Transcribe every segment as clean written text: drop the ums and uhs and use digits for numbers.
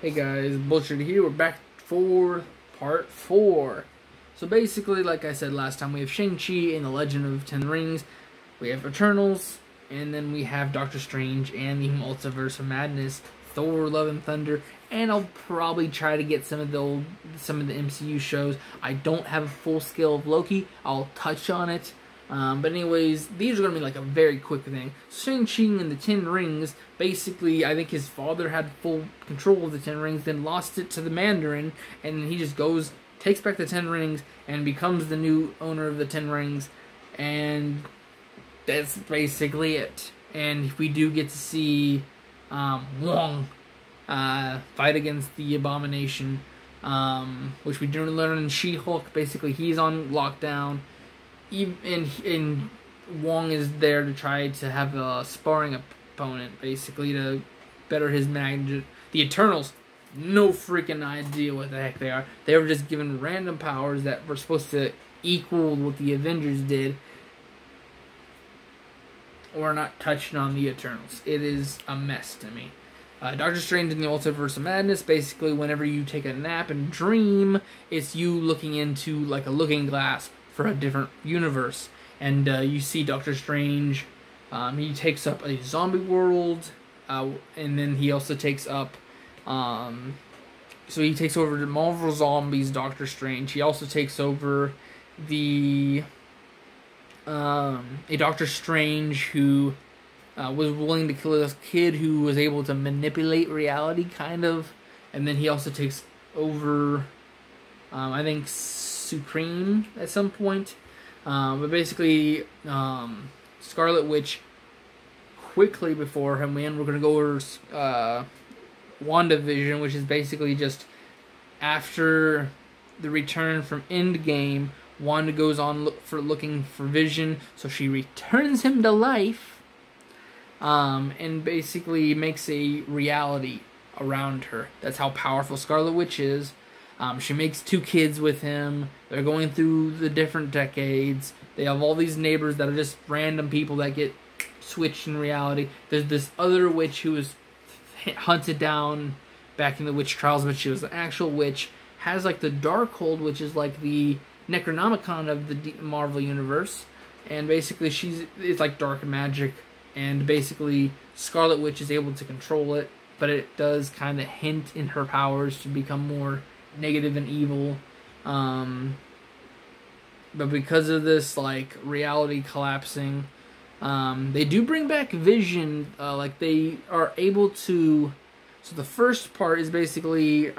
Hey guys, Bullshit here. We're back for part 4. So basically, like I said last time, we have Shang-Chi and the Legend of Ten Rings, we have Eternals, and then we have Doctor Strange and the Multiverse of Madness, Thor, Love and Thunder, and I'll probably try to get some of the MCU shows. I don't have a full scale of Loki. I'll touch on it. But anyways, these are going to be like a very quick thing. Shang-Chi and the Ten Rings, basically, I think his father had full control of the Ten Rings, then lost it to the Mandarin, and he just goes, takes back the Ten Rings, and becomes the new owner of the Ten Rings, and that's basically it. And we do get to see Wong fight against the Abomination, which we didn't learn in She-Hulk. Basically, he's on lockdown. And Wong is there to try to have a sparring opponent, basically, to better his magnitude. The Eternals, no freaking idea what the heck they are. They were just given random powers that were supposed to equal what the Avengers did. We're not touching on the Eternals. It is a mess to me. Doctor Strange in the Multiverse of Madness, basically, whenever you take a nap and dream, it's you looking into, like, a looking glass for a different universe, and you see Doctor Strange. He takes up a zombie world, and then he also takes up, so he takes over the Marvel Zombies. Doctor Strange. He also takes over a Doctor Strange who was willing to kill this kid who was able to manipulate reality, kind of, and then he also takes over, I think, Supreme at some point, but basically Scarlet Witch, quickly before him, we're going to go over WandaVision, which is basically just after the return from Endgame. Wanda goes on looking for Vision, so she returns him to life, and basically makes a reality around her. That's how powerful Scarlet Witch is. She makes 2 kids with him. They're going through the different decades. They have all these neighbors that are just random people that get switched in reality. There's this other witch who was hunted down back in the witch trials, but she was an actual witch. Has like the Darkhold, which is like the Necronomicon of the Marvel Universe. And basically it's like dark magic. And basically Scarlet Witch is able to control it. But it does kind of hint in her powers to become more negative and evil, but because of this, like, reality collapsing, they do bring back Vision. Like, they are able to. So the first part is basically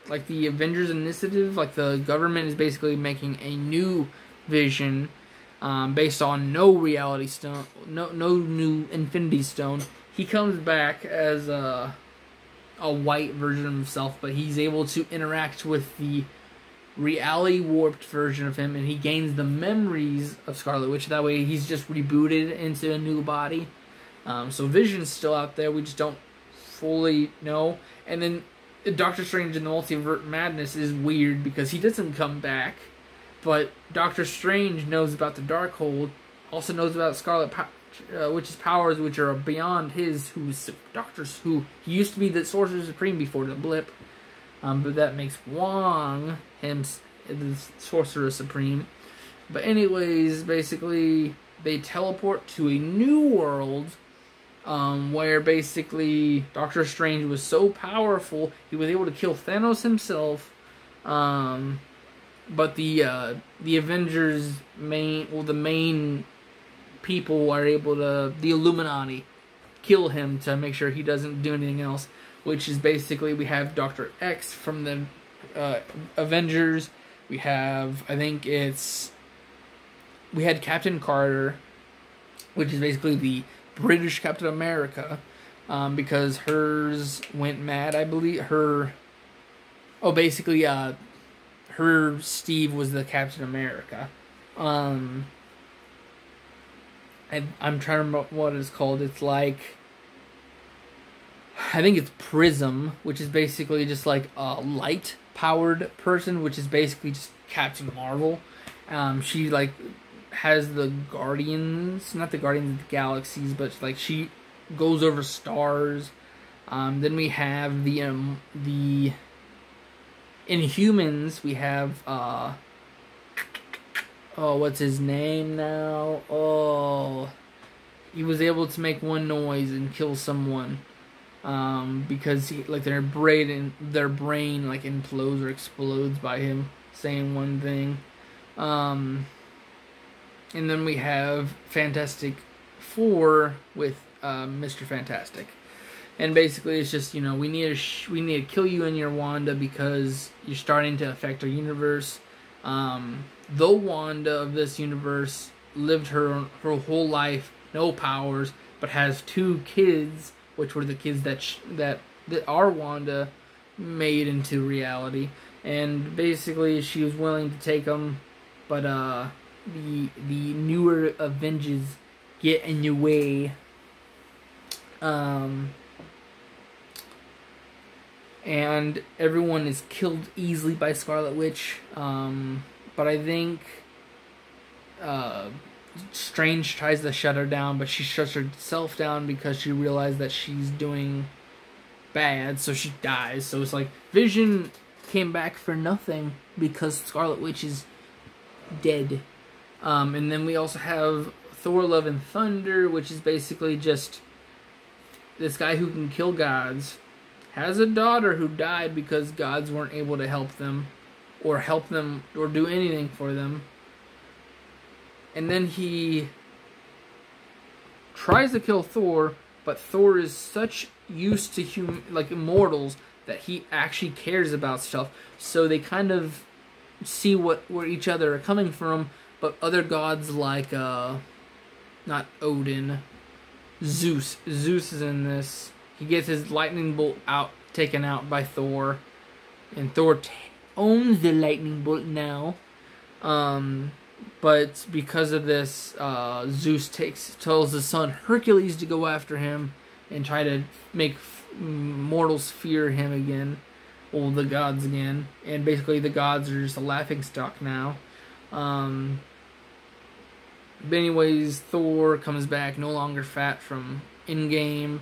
like the Avengers Initiative. Like, the government is basically making a new Vision, based on no reality stone, no new Infinity Stone. He comes back as a white version of himself, but he's able to interact with the reality warped version of him, and he gains the memories of Scarlet Witch. That way he's just rebooted into a new body. So Vision's still out there, we just don't fully know. And then Doctor Strange in the Multiverse of Madness is weird because he doesn't come back, but Doctor Strange knows about the Darkhold, also knows about Scarlet Witch's powers, which are beyond his, who he used to be the Sorcerer Supreme before the blip, but that makes Wong him the Sorcerer Supreme. But anyways, basically they teleport to a new world, where basically Doctor Strange was so powerful he was able to kill Thanos himself, but the Avengers the main people are able to, the Illuminati, kill him to make sure he doesn't do anything else, which is basically, we have Dr. X from the Avengers, we have, I think we had Captain Carter, which is basically the British Captain America, because hers went mad, I believe, her Steve was the Captain America. I'm trying to remember what it's called. It's like, I think it's Prism, which is basically just like a light-powered person, which is basically just Captain Marvel. She, like, has the Guardians, not the Guardians of the Galaxies, but, like, she goes over stars. Then we have the Inhumans. We have oh, what's his name now? Oh, he was able to make one noise and kill someone. Because like their brain like implodes or explodes by him saying one thing. And then we have Fantastic Four with Mr. Fantastic. And basically, it's just, we need to kill you and your Wanda because you're starting to affect our universe. The Wanda of this universe lived her whole life, no powers, but has 2 kids, which were the kids that our Wanda made into reality. And basically, she was willing to take them, but the newer Avengers get in the way. And everyone is killed easily by Scarlet Witch. But I think Strange tries to shut her down, but she shuts herself down because she realized that she's doing bad, so she dies. So it's like Vision came back for nothing because Scarlet Witch is dead. And then we also have Thor Love and Thunder, which is basically just this guy who can kill gods. Has a daughter who died because gods weren't able to help them or do anything for them. And then he tries to kill Thor, but Thor is such used to immortals that he actually cares about stuff. So they kind of see where each other are coming from, but other gods like not Odin, Zeus is in this. He gets his lightning bolt taken out by Thor, and Thor owns the lightning bolt now. But because of this, Zeus tells his son Hercules to go after him and try to make mortals fear him again, well, the gods again. And basically, the gods are just a laughingstock now. But anyways, Thor comes back, no longer fat from Endgame.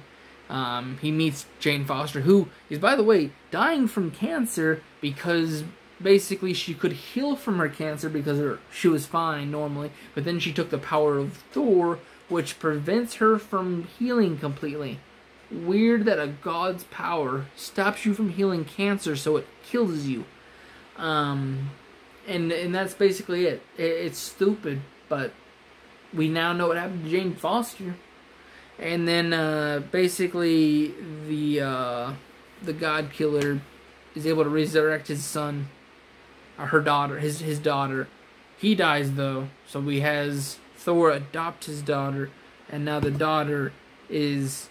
He meets Jane Foster, who is, by the way, dying from cancer because basically she could heal from her cancer because she was fine normally, but then she took the power of Thor, which prevents her from healing completely. Weird that a god's power stops you from healing cancer, so it kills you. And that's basically it. It's stupid, but we now know what happened to Jane Foster. And then basically the God Killer is able to resurrect his son, or her daughter, his daughter. He dies though, so we has Thor adopt his daughter, and now the daughter is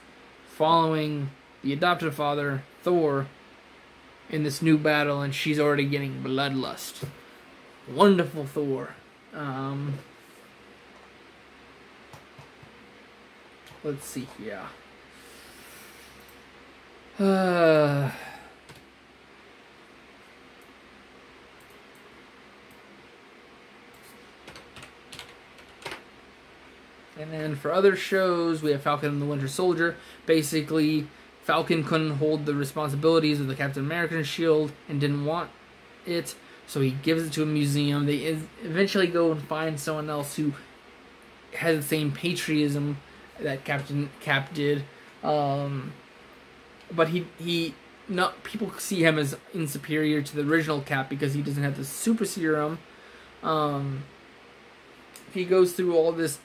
following the adopted father, Thor, in this new battle, and she's already getting bloodlust. Wonderful Thor. Let's see here. And then for other shows, we have Falcon and the Winter Soldier. Basically, Falcon couldn't hold the responsibilities of the Captain American shield and didn't want it, so he gives it to a museum. They eventually go and find someone else who has the same patriotism that Cap did, but people see him as inferior to the original Cap because he doesn't have the super serum. He goes through all this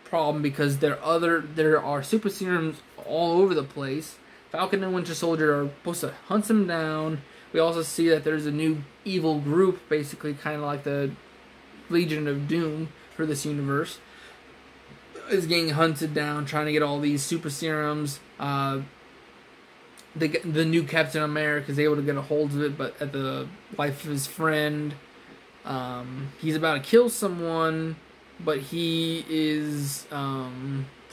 problem because there are super serums all over the place. Falcon and Winter Soldier are supposed to hunt them down. We also see that there's a new evil group, basically kind of like the Legion of Doom for this universe, is getting hunted down, trying to get all these super serums. The new Captain America is able to get a hold of it, but at the life of his friend. He's about to kill someone, but he is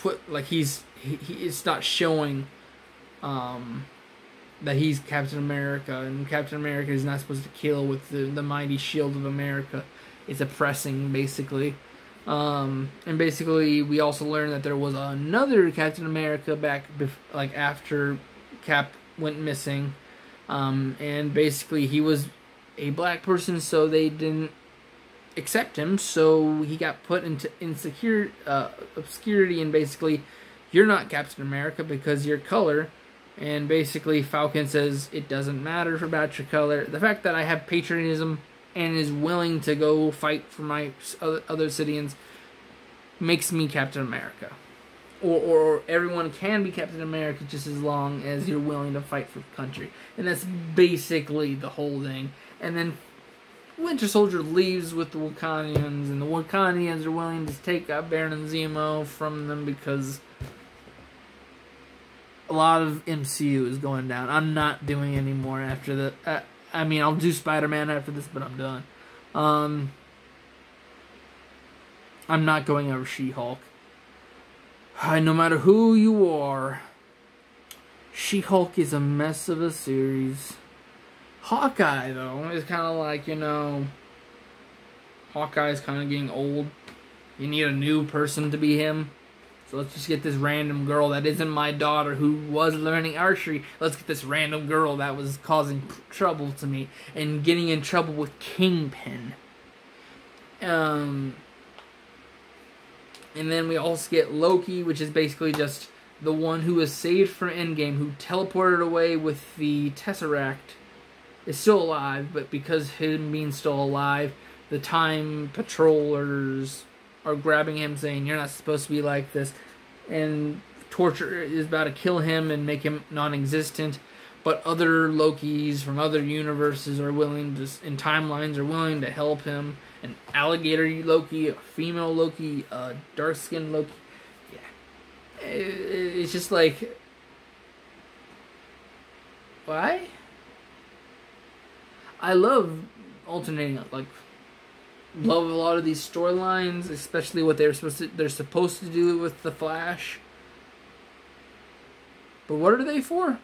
it's not showing that he's Captain America, and Captain America is not supposed to kill with the mighty shield of America. It's oppressing, basically. And basically, we also learned that there was another Captain America back, after Cap went missing, and basically he was a black person, so they didn't accept him. So he got put into obscurity, and basically, you're not Captain America because your color. And basically, Falcon says it doesn't matter about your color. The fact that I have patriotism and is willing to go fight for my other citizens makes me Captain America. Or everyone can be Captain America just as long as you're willing to fight for the country. And that's basically the whole thing. And then Winter Soldier leaves with the Wakandians, and the Wakandians are willing to take Baron Zemo from them because a lot of MCU is going down. I'm not doing any more after the... I mean, I'll do Spider-Man after this, but I'm done. I'm not going over She-Hulk. No matter who you are, She-Hulk is a mess of a series. Hawkeye, though, is kind of like, you know... Hawkeye is kind of getting old. You need a new person to be him. So let's just get this random girl that isn't my daughter who was learning archery. Let's get this random girl that was causing trouble to me and getting in trouble with Kingpin. And then we also get Loki, which is basically just the one who was saved from Endgame, who teleported away with the Tesseract, is still alive, but because him being still alive, the Time Patrollers are grabbing him, saying, "You're not supposed to be like this," and torture is about to kill him and make him non-existent. But other Lokis from other universes are willing to, and timelines are willing to help him. An alligator Loki, a female Loki, a dark-skinned Loki. Yeah, it's just like, why? I love alternating, like. Love a lot of these storylines, especially what they're supposed to do with the Flash. But what are they for?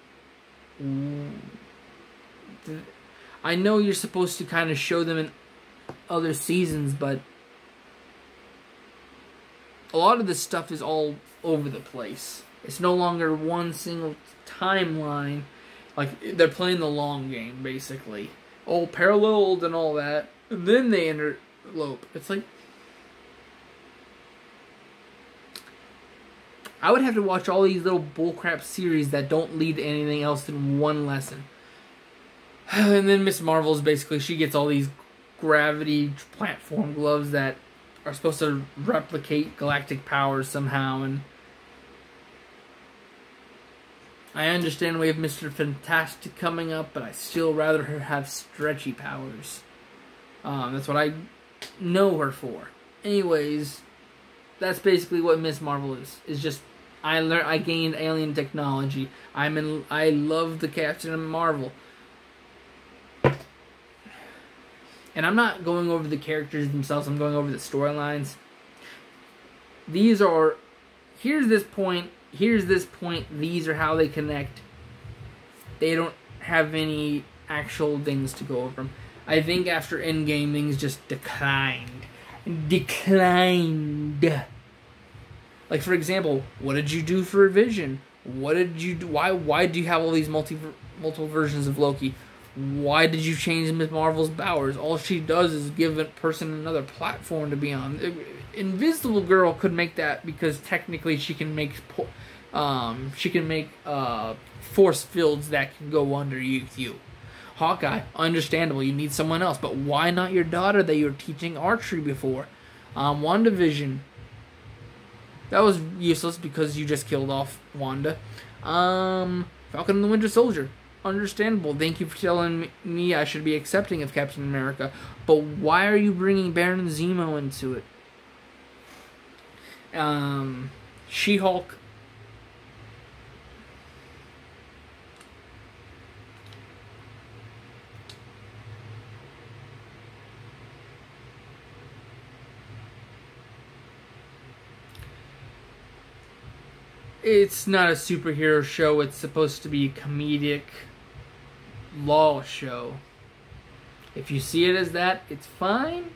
I know you're supposed to kind of show them in other seasons, but a lot of this stuff is all over the place. It's no longer one single timeline. Like, they're playing the long game, basically. All paralleled and all that. And then they interlope. It's like, I would have to watch all these little bullcrap series that don't lead to anything else than one lesson. And then Miss Marvel's basically, she gets all these gravity platform gloves that are supposed to replicate galactic powers somehow. And I understand we have Mr. Fantastic coming up, but I still rather her have stretchy powers. That's what I know her for. Anyways, that's basically what Miss Marvel is. It's just I gained alien technology. I love the Captain Marvel. And I'm not going over the characters themselves, I'm going over the storylines. These are, here's this point, these are how they connect. They don't have any actual things to go over them. I think after Endgame, things just declined. Like, for example, what did you do for Vision? What did you do? Why do you have all these multiple versions of Loki? Why did you change Ms. Marvel's powers? All she does is give a person another platform to be on. Invisible Girl could make that because technically she can make force fields that can go under you. Hawkeye, understandable, you need someone else, but why not your daughter that you were teaching archery before? WandaVision, that was useless because you just killed off Wanda. Falcon and the Winter Soldier, understandable. Thank you for telling me I should be accepting of Captain America, but why are you bringing Baron Zemo into it? She-Hulk. It's not a superhero show. It's supposed to be a comedic law show. If you see it as that, it's fine.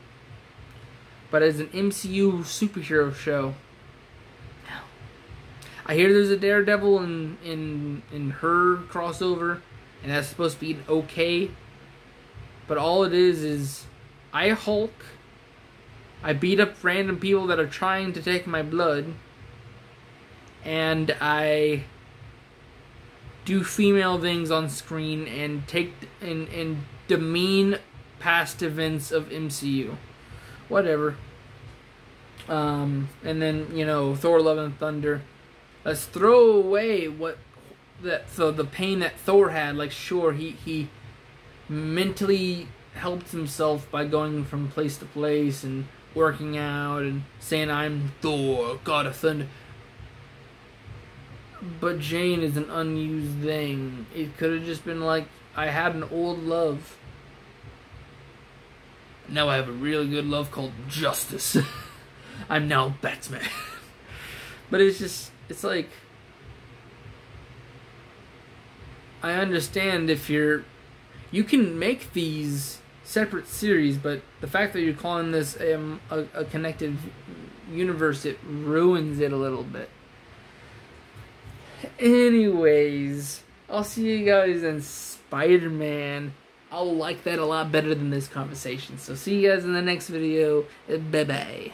But as an MCU superhero show, no. I hear there's a Daredevil in her crossover, and that's supposed to be okay. But all it is I Hulk. I beat up random people that are trying to take my blood, and I do female things on screen and and demean past events of MCU. Whatever. And then, you know, Thor Love and Thunder. Let's throw away the pain that Thor had. Like, sure, he mentally helped himself by going from place to place and working out and saying, I'm Thor, God of Thunder. But Jane is an unused thing. It could have just been like, I had an old love. Now I have a really good love called Justice. I'm now Batman. But it's like, I understand if you can make these separate series, but the fact that you're calling this a connected universe, it ruins it a little bit. Anyways, I'll see you guys in Spider-Man. I'll like that a lot better than this conversation. So see you guys in the next video. Bye-bye.